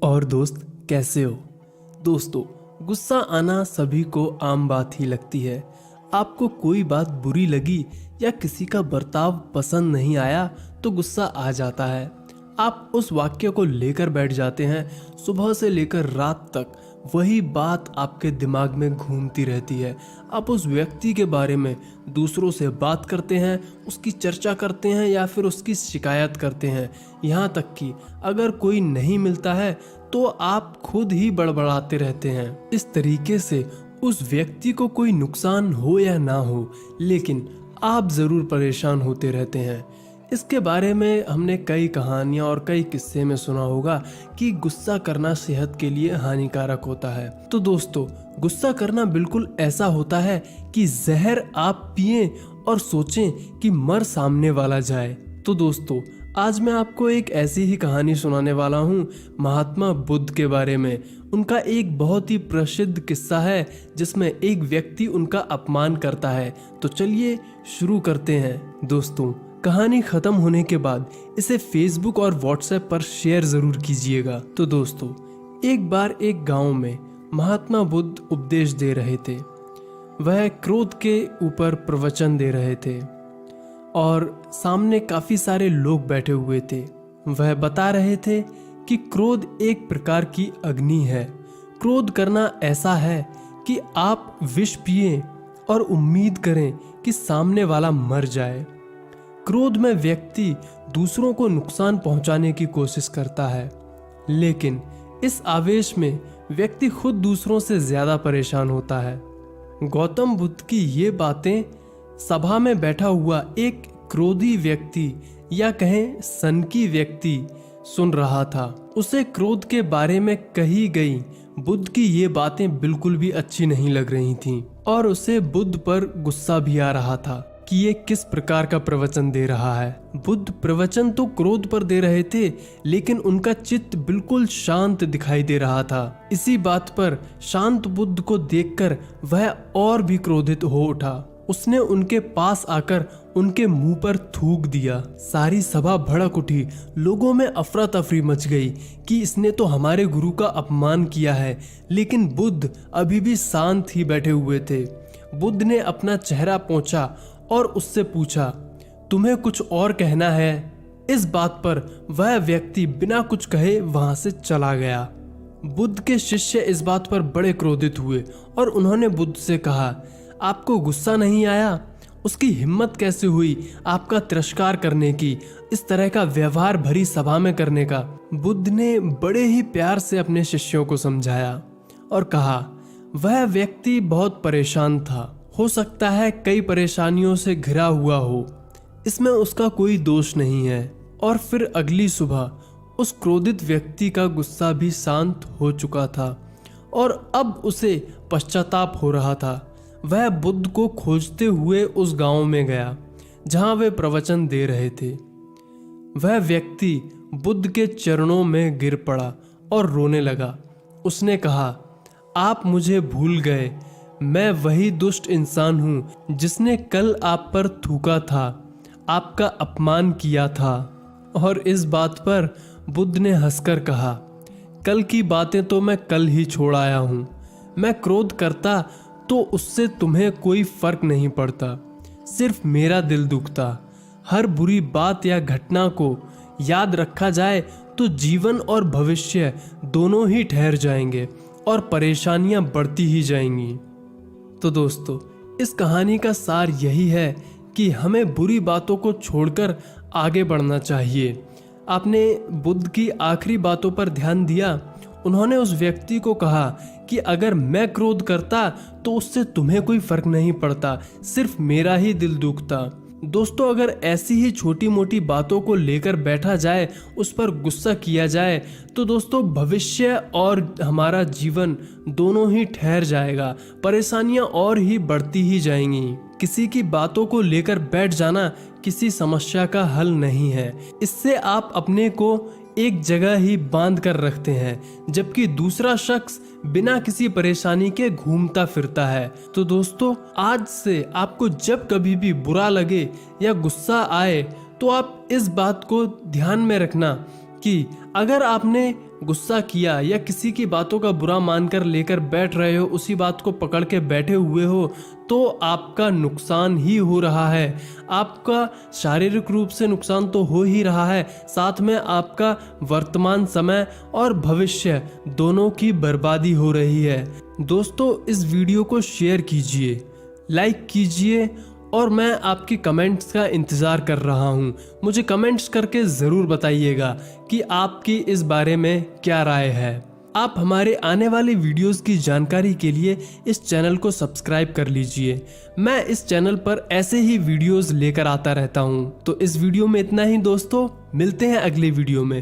और दोस्त कैसे हो। दोस्तों, गुस्सा आना सभी को आम बात ही लगती है। आपको कोई बात बुरी लगी या किसी का बर्ताव पसंद नहीं आया तो गुस्सा आ जाता है। आप उस वाक्य को लेकर बैठ जाते हैं। सुबह से लेकर रात तक वही बात आपके दिमाग में घूमती रहती है। आप उस व्यक्ति के बारे में दूसरों से बात करते हैं, उसकी चर्चा करते हैं या फिर उसकी शिकायत करते हैं। यहाँ तक कि अगर कोई नहीं मिलता है तो आप खुद ही बड़बड़ाते रहते हैं। इस तरीके से उस व्यक्ति को कोई नुकसान हो या ना हो, लेकिन आप ज़रूर परेशान होते रहते हैं। इसके बारे में हमने कई कहानियाँ और कई किस्से में सुना होगा कि गुस्सा करना सेहत के लिए हानिकारक होता है। तो दोस्तों, गुस्सा करना बिल्कुल ऐसा होता है कि जहर आप पिएं और सोचें कि मर सामने वाला जाए। तो दोस्तों, आज मैं आपको एक ऐसी ही कहानी सुनाने वाला हूँ महात्मा बुद्ध के बारे में। उनका एक बहुत ही प्रसिद्ध किस्सा है जिसमें एक व्यक्ति उनका अपमान करता है। तो चलिए शुरू करते हैं। दोस्तों, कहानी खत्म होने के बाद इसे फेसबुक और व्हाट्सएप पर शेयर जरूर कीजिएगा। तो दोस्तों, एक बार एक गांव में महात्मा बुद्ध उपदेश दे रहे थे। वह क्रोध के ऊपर प्रवचन दे रहे थे और सामने काफी सारे लोग बैठे हुए थे। वह बता रहे थे कि क्रोध एक प्रकार की अग्नि है। क्रोध करना ऐसा है कि आप विष पिएं और उम्मीद करें कि सामने वाला मर जाए। क्रोध में व्यक्ति दूसरों को नुकसान पहुंचाने की कोशिश करता है, लेकिन इस आवेश में व्यक्ति खुद दूसरों से ज्यादा परेशान होता है। गौतम बुद्ध की ये बातें सभा में बैठा हुआ एक क्रोधी व्यक्ति या कहें सनकी व्यक्ति सुन रहा था। उसे क्रोध के बारे में कही गई बुद्ध की ये बातें बिल्कुल भी अच्छी नहीं लग रही थीं और उसे बुद्ध पर गुस्सा भी आ रहा था कि ये किस प्रकार का प्रवचन दे रहा है। बुद्ध प्रवचन तो क्रोध पर दे रहे थे, लेकिन उनका चित्त बिल्कुल शांत दिखाई दे रहा था। इसी बात पर शांत बुद्ध को देखकर वह और भी क्रोधित हो उठा। उसने उनके पास आकर उनके मुंह पर थूक दिया। सारी सभा भड़क उठी। लोगों में अफरा तफरी मच गई कि इसने तो हमारे गुरु का अपमान किया है, लेकिन बुद्ध अभी भी शांत ही बैठे हुए थे। बुद्ध ने अपना चेहरा पोंछा और उससे पूछा, तुम्हें कुछ और कहना है? इस बात पर वह व्यक्ति बिना कुछ कहे वहां से चला गया। बुद्ध के शिष्य इस बात पर बड़े क्रोधित हुए और उन्होंने बुद्ध से कहा, आपको गुस्सा नहीं आया? उसकी हिम्मत कैसे हुई आपका तिरस्कार करने की, इस तरह का व्यवहार भरी सभा में करने का? बुद्ध ने बड़े ही प्यार से अपने शिष्यों को समझाया और कहा, वह व्यक्ति बहुत परेशान था। हो सकता है कई परेशानियों से घिरा हुआ हो, इसमें उसका कोई दोष नहीं है। और फिर अगली सुबह उस क्रोधित व्यक्ति का गुस्सा भी शांत हो चुका था और अब उसे पश्चाताप हो रहा था। वह बुद्ध को खोजते हुए उस गांव में गया जहां वे प्रवचन दे रहे थे। वह व्यक्ति बुद्ध के चरणों में गिर पड़ा और रोने लगा। उसने कहा, आप मुझे भूल गए। मैं वही दुष्ट इंसान हूँ जिसने कल आप पर थूका था, आपका अपमान किया था। और इस बात पर बुद्ध ने हंसकर कहा, कल की बातें तो मैं कल ही छोड़ आया हूँ। मैं क्रोध करता तो उससे तुम्हें कोई फर्क नहीं पड़ता, सिर्फ मेरा दिल दुखता। हर बुरी बात या घटना को याद रखा जाए तो जीवन और भविष्य दोनों ही ठहर जाएंगे और परेशानियां बढ़ती ही जाएंगी। तो दोस्तों, इस कहानी का सार यही है कि हमें बुरी बातों को छोड़कर आगे बढ़ना चाहिए। आपने बुद्ध की आखिरी बातों पर ध्यान दिया। उन्होंने उस व्यक्ति को कहा कि अगर मैं क्रोध करता तो उससे तुम्हें कोई फर्क नहीं पड़ता, सिर्फ मेरा ही दिल दुखता। दोस्तों, अगर ऐसी ही छोटी मोटी बातों को लेकर बैठा जाए, उस पर गुस्सा किया जाए, तो दोस्तों भविष्य और हमारा जीवन दोनों ही ठहर जाएगा, परेशानियां और ही बढ़ती ही जाएंगी। किसी की बातों को लेकर बैठ जाना किसी समस्या का हल नहीं है। इससे आप अपने को एक जगह ही बांध कर रखते हैं, जबकि दूसरा शख्स बिना किसी परेशानी के घूमता फिरता है। तो दोस्तों, आज से आपको जब कभी भी बुरा लगे या गुस्सा आए तो आप इस बात को ध्यान में रखना कि अगर आपने गुस्सा किया या किसी की बातों का बुरा मानकर लेकर बैठ रहे हो, उसी बात को पकड़ के बैठे हुए हो, तो आपका नुकसान ही हो रहा है। आपका शारीरिक रूप से नुकसान तो हो ही रहा है, साथ में आपका वर्तमान समय और भविष्य दोनों की बर्बादी हो रही है। दोस्तों, इस वीडियो को शेयर कीजिए, लाइक कीजिए और मैं आपकी कमेंट्स का इंतज़ार कर रहा हूँ। मुझे कमेंट्स करके ज़रूर बताइएगा कि आपकी इस बारे में क्या राय है। आप हमारे आने वाले वीडियोस की जानकारी के लिए इस चैनल को सब्सक्राइब कर लीजिए। मैं इस चैनल पर ऐसे ही वीडियोस लेकर आता रहता हूँ। तो इस वीडियो में इतना ही दोस्तों, मिलते हैं अगले वीडियो में।